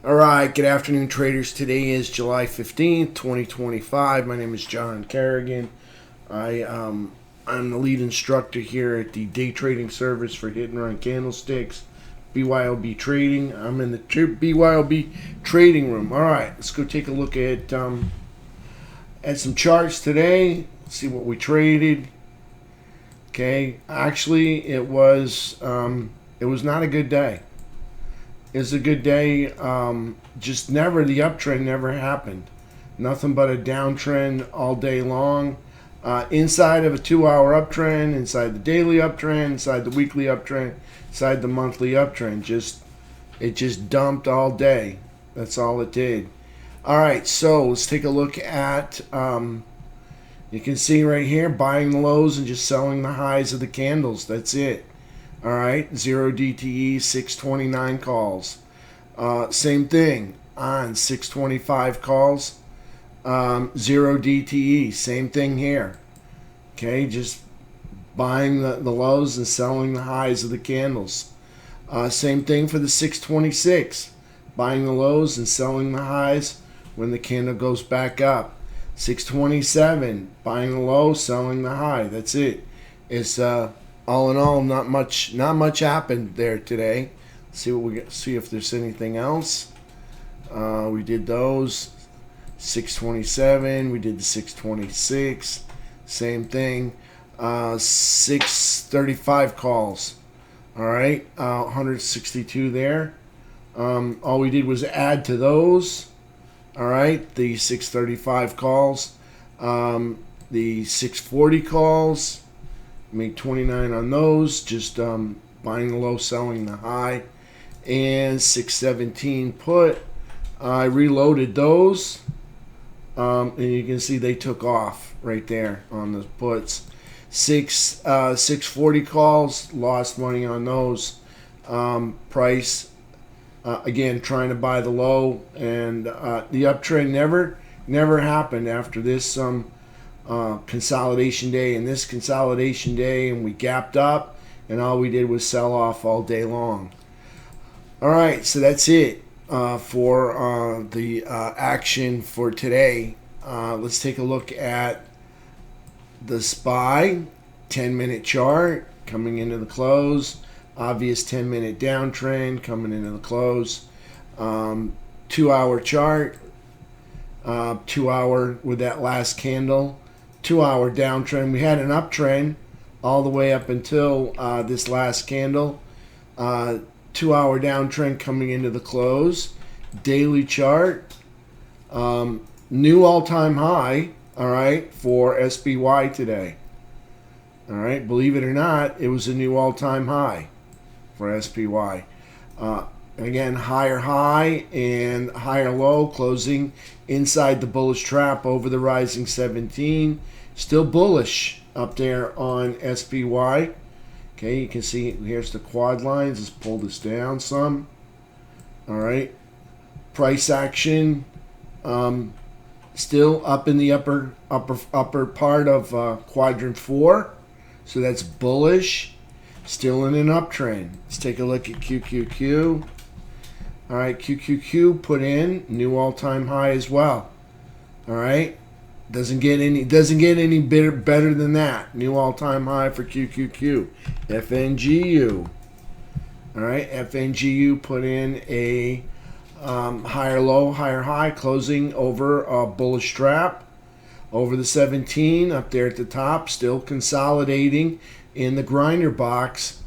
All right, good afternoon, traders. Today is July 15th, 2025. My name is John Carignan. I'm the lead instructor here at the day trading service for hit and run candlesticks, BYOB Trading. I'm in the BYOB Trading Room. All right, let's go take a look at some charts today. See what we traded. Okay, actually, it was not a good day. It's a good day. Just never, the uptrend never happened. Nothing but a downtrend all day long. Inside of a 2-hour uptrend, inside the daily uptrend, inside the weekly uptrend, inside the monthly uptrend. It just dumped all day. That's all it did. All right, so let's take a look at. You can see right here, buying the lows and just selling the highs of the candles. That's it. All right, 0 DTE, 629 calls. Same thing on 625 calls, 0 DTE. Same thing here. Okay, just buying the lows and selling the highs of the candles. Same thing for the 626, buying the lows and selling the highs when the candle goes back up. 627, buying the low, selling the high. That's it. It's all in all, not much happened there today. See if there's anything else. We did those 627. We did the 626. Same thing. 635 calls. All right, 162 there. All we did was add to those. All right, the 635 calls, the 640 calls. Made 29 on those, just buying the low, selling the high. And 617 put, I reloaded those, and you can see they took off right there on the puts. 640 calls, lost money on those. Price, again, trying to buy the low, and the uptrend never happened after this consolidation day. And this consolidation day, and we gapped up, and all we did was sell off all day long. All right, so that's it for the action for today. Let's take a look at the SPY 10-minute chart coming into the close. Obvious 10-minute downtrend coming into the close. 2-hour chart, 2-hour with that last candle. 2-hour downtrend. We had an uptrend all the way up until this last candle. 2-hour downtrend coming into the close. Daily chart, new all-time high. All right, for SPY today. All right, believe it or not, it was a new all-time high for SPY. Again, higher high and higher low, closing inside the bullish trap over the rising 17. Still bullish up there on SPY. Okay, you can see here's the quad lines. Let's pull this down some. All right, price action still up in the upper part of quadrant 4. So that's bullish. Still in an uptrend. Let's take a look at QQQ. All right, QQQ put in new all-time high as well. All right, doesn't get any better than that. New all-time high for QQQ. FNGU. All right, FNGU put in a higher low, higher high, closing over a bullish trap over the 17 up there at the top. Still consolidating in the grinder box.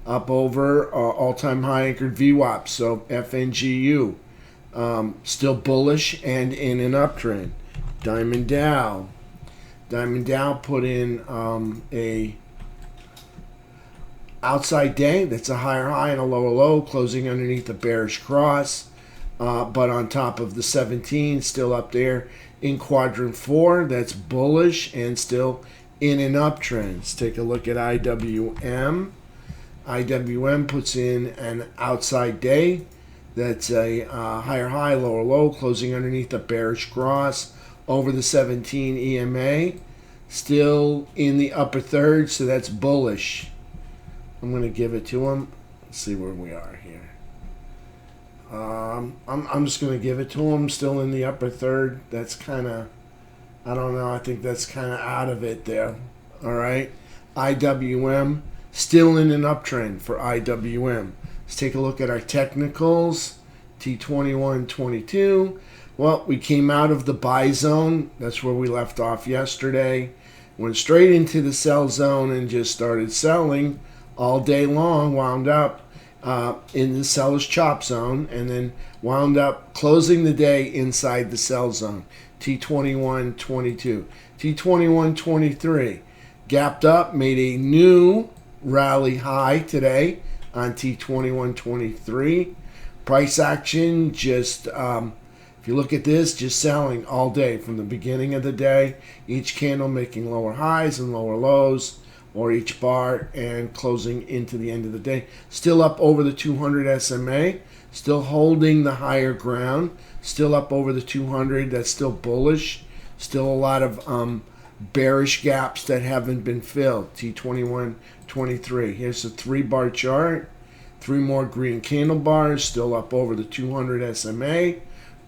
Up over all-time high anchored VWAP. So FNGU still bullish and in an uptrend. Diamond Dow put in a outside day. That's a higher high and a lower low, closing underneath the bearish cross, but on top of the 17, still up there in quadrant 4. That's bullish and still in an uptrend. Let's take a look at IWM. IWM puts in an outside day. That's a higher high, lower low, closing underneath the bearish cross over the 17 EMA. Still in the upper third, so that's bullish. I'm going to give it to him. Let's see where we are here. I'm just going to give it to them. Still in the upper third. That's kind of, I don't know. I think that's kind of out of it there. All right. IWM, still in an uptrend for IWM. Let's take a look at our technicals. T2122. Well, we came out of the buy zone. That's where we left off yesterday. Went straight into the sell zone and just started selling all day long. Wound up in the seller's chop zone and then wound up closing the day inside the sell zone. T2122. T2123 gapped up, made a new rally high today on T2123. Price action just, if you look at this, just selling all day from the beginning of the day. Each candle making lower highs and lower lows, or each bar, and closing into the end of the day. Still up over the 200 SMA, still holding the higher ground, still up over the 200. That's still bullish. Still a lot of bearish gaps that haven't been filled. T2123. Here's the 3-bar chart. 3 more green candle bars, still up over the 200 SMA.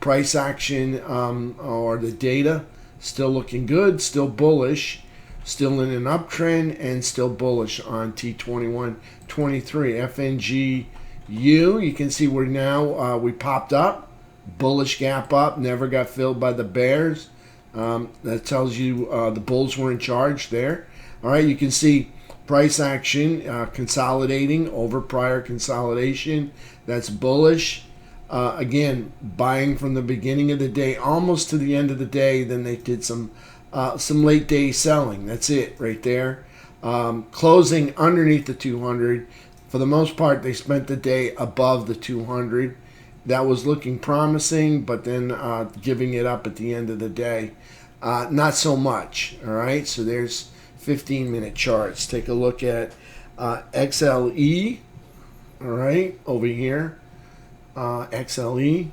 Price action or the data still looking good, still bullish, still in an uptrend, and still bullish on T2123. FNGU, you can see we're now, we popped up, bullish gap up, never got filled by the bears. That tells you the bulls were in charge there. All right, you can see price action consolidating over prior consolidation. That's bullish. Again, buying from the beginning of the day almost to the end of the day. Then they did some late day selling. That's it right there. Closing underneath the 200. For the most part, they spent the day above the 200. That was looking promising, but then giving it up at the end of the day. Not so much. All right, so there's 15-minute charts. Take a look at XLE. All right, over here. XLE.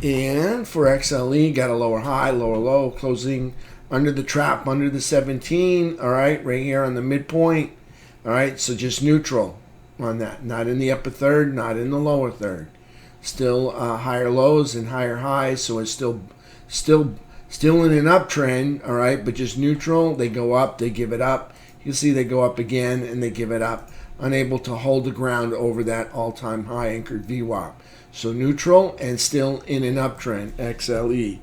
And for XLE, got a lower high, lower low, closing under the trap, under the 17. All right, right here on the midpoint. All right, so just neutral on that. Not in the upper third, not in the lower third. Still higher lows and higher highs, so it's still in an uptrend. All right, but just neutral. They go up, they give it up. You see, they go up again and they give it up. Unable to hold the ground over that all-time high anchored VWAP. So neutral and still in an uptrend. XLE.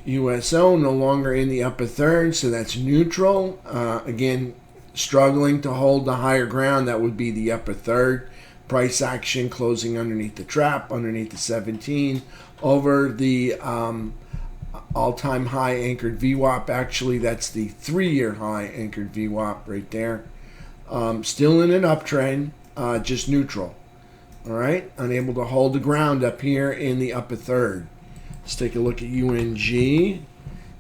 USO no longer in the upper third, so that's neutral. Again, struggling to hold the higher ground. That would be the upper third. Price action closing underneath the trap, underneath the 17, over the all-time high anchored VWAP. Actually, that's the 3-year high anchored VWAP right there. Still in an uptrend, just neutral. All right, unable to hold the ground up here in the upper third. Let's take a look at UNG.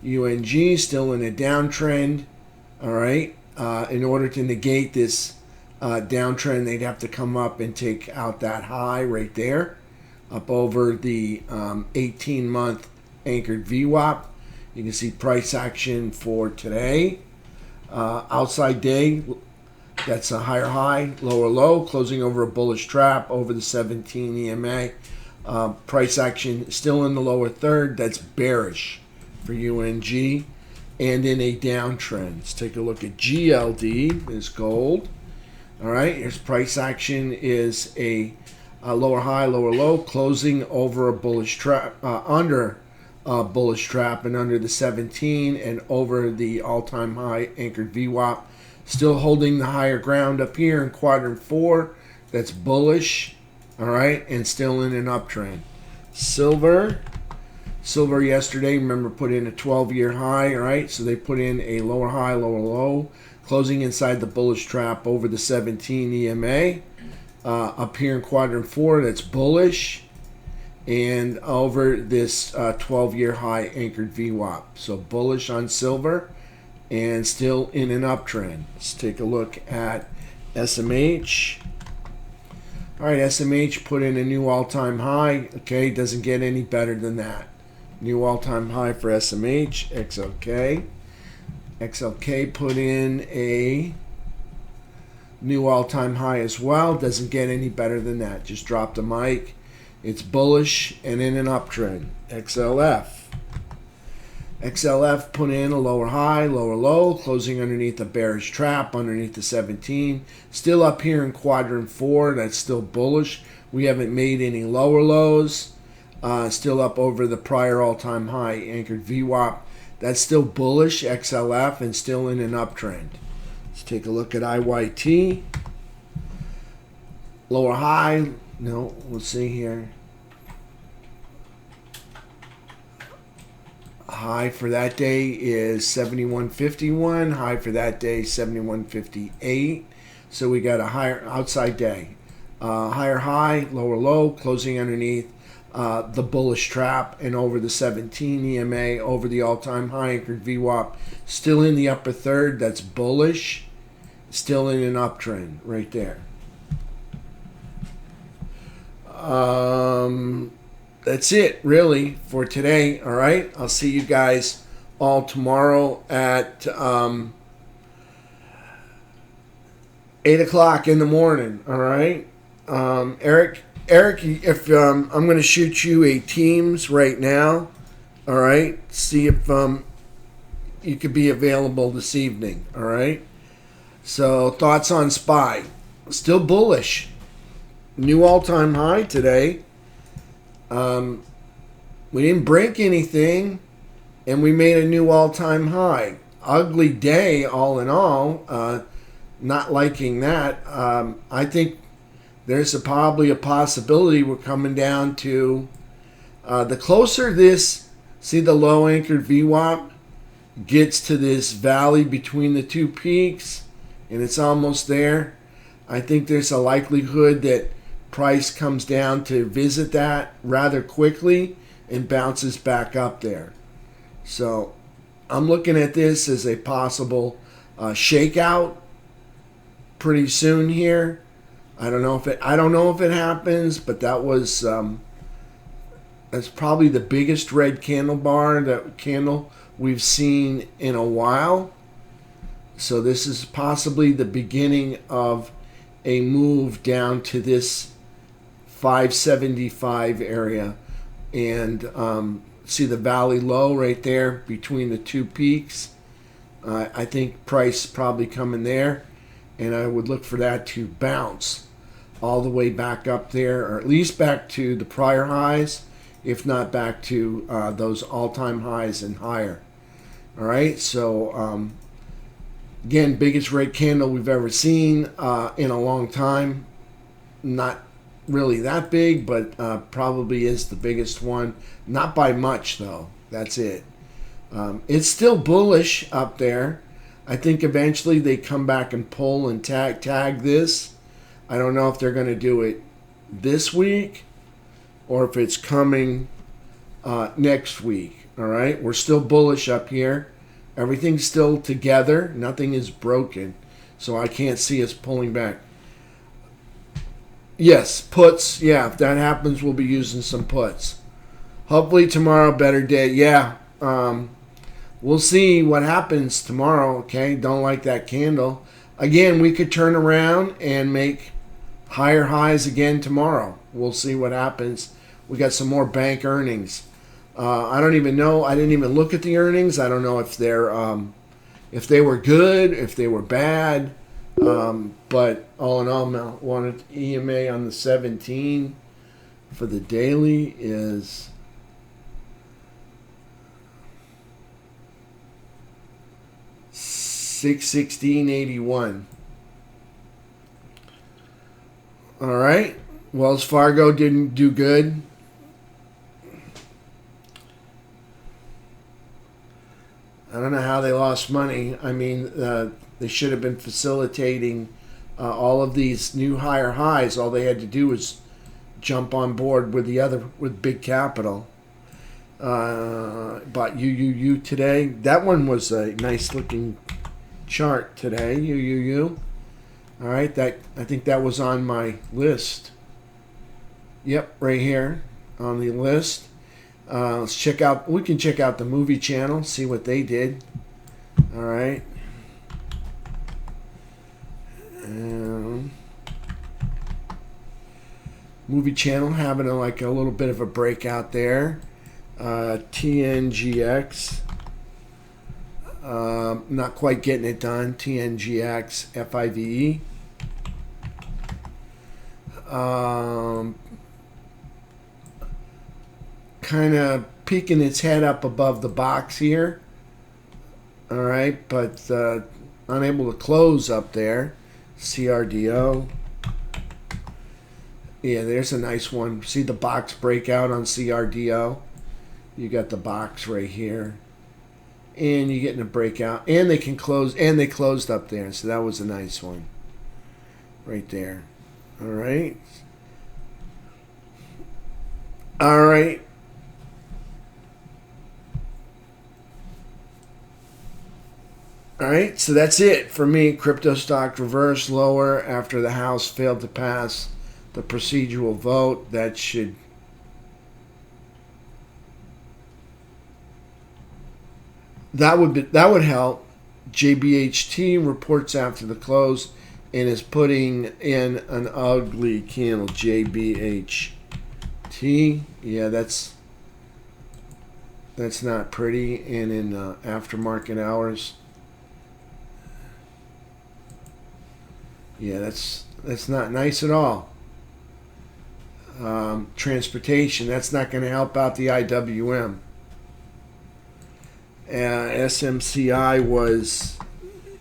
UNG still in a downtrend. All right, in order to negate this downtrend, they'd have to come up and take out that high right there, up over the 18-month anchored VWAP. You can see price action for today. Outside day, that's a higher high, lower low, closing over a bullish trap over the 17 EMA. Price action still in the lower third. That's bearish for UNG and in a downtrend. Let's take a look at GLD. There's gold. All right, here's price action is a lower high, lower low, closing over a bullish trap, under a bullish trap and under the 17 and over the all-time high anchored VWAP. Still holding the higher ground up here in quadrant 4. That's bullish. All right, and still in an uptrend. Silver yesterday, remember, put in a 12-year high. All right, so they put in a lower high, lower low, closing inside the bullish trap over the 17 EMA. Up here in quadrant 4, that's bullish, and over this 12-year high anchored VWAP. So bullish on silver and still in an uptrend. Let's take a look at SMH. All right, SMH put in a new all-time high. Okay, doesn't get any better than that. New all-time high for SMH. XLK put in a New all-time high as well. Doesn't get any better than that. Just drop the mic. It's bullish and in an uptrend. XLF. XLF put in a lower high, lower low, closing underneath a bearish trap, underneath the 17. Still up here in quadrant 4. That's still bullish. We haven't made any lower lows. Still up over the prior all-time high, anchored VWAP. That's still bullish, XLF, and still in an uptrend. Let's take a look at IYT. Lower high. No, let's see here. High for that day is 71.51. High for that day 71.58. So we got a higher outside day. Higher high, lower low, closing underneath the bullish trap and over the 17 EMA, over the all-time high, anchored VWAP. Still in the upper third. That's bullish. Still in an uptrend right there. That's it, really, for today. All right, I'll see you guys all tomorrow at 8 o'clock in the morning. All right, Eric, if I'm going to shoot you a Teams right now. All right, see if you could be available this evening. All right. So thoughts on SPY? Still bullish. New all-time high today. We didn't break anything, and we made a new all-time high. Ugly day, all in all. Not liking that. I think there's probably a possibility we're coming down to the closer this, see the low anchored VWAP gets to this valley between the two peaks, and it's almost there. I think there's a likelihood that price comes down to visit that rather quickly and bounces back up there. So I'm looking at this as a possible shakeout pretty soon here. I don't know if it happens, but that was that's probably the biggest red candle we've seen in a while. So this is possibly the beginning of a move down to this 575 area, and see the valley low right there between the two peaks. I think price probably coming there, and I would look for that to bounce all the way back up there, or at least back to the prior highs, if not back to those all-time highs and higher. All right, so again, biggest red candle we've ever seen in a long time. Not really that big, but probably is the biggest one. Not by much, though. That's it. It's still bullish up there. I think eventually they come back and pull and tag this. I don't know if they're going to do it this week or if it's coming next week. All right, we're still bullish up here. Everything's still together. Nothing is broken, so I can't see us pulling back. Yes, puts. Yeah, if that happens, we'll be using some puts. Hopefully tomorrow, better day. Yeah, we'll see what happens tomorrow. Okay, don't like that candle. Again, we could turn around and make higher highs again tomorrow. We'll see what happens. We got some more bank earnings. I don't even know. I didn't even look at the earnings. I don't know if if they were good, if they were bad. But all in all, I wanted EMA on the 17 for the daily is 616.81. All right. Wells Fargo didn't do good. I don't know how they lost money. I mean, they should have been facilitating all of these new higher highs. All they had to do was jump on board with big capital. Bought UUU today. That one was a nice looking chart today. UUU. All right, I think that was on my list. Yep, right here on the list. Let's check out. We can check out the movie channel, see what they did. All right. Movie channel having a little bit of a breakout there. TNGX. Not quite getting it done. TNGX FIVE. Kind of peeking its head up above the box here. All right, but unable to close up there. CRDO. Yeah, there's a nice one. See the box breakout on CRDO? You got the box right here. And you're getting a breakout. And they can close. And they closed up there. So that was a nice one. Right there. All right. All right. All right. So that's it for me. Crypto stock reversed lower after the House failed to pass the procedural vote. That would help. JBHT reports after the close and is putting in an ugly candle. JBHT. Yeah, that's not pretty. And in aftermarket hours. Yeah, that's not nice at all. Transportation, that's not going to help out the IWM. SMCI was,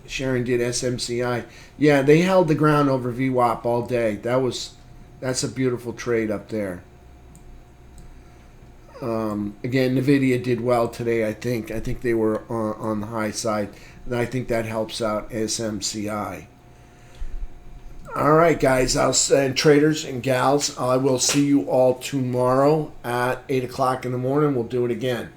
Sharon did SMCI. Yeah, they held the ground over VWAP all day. That's a beautiful trade up there. Again, NVIDIA did well today, I think. I think they were on the high side. And I think that helps out SMCI. All right, guys, and traders and gals, I will see you all tomorrow at 8 o'clock in the morning. We'll do it again.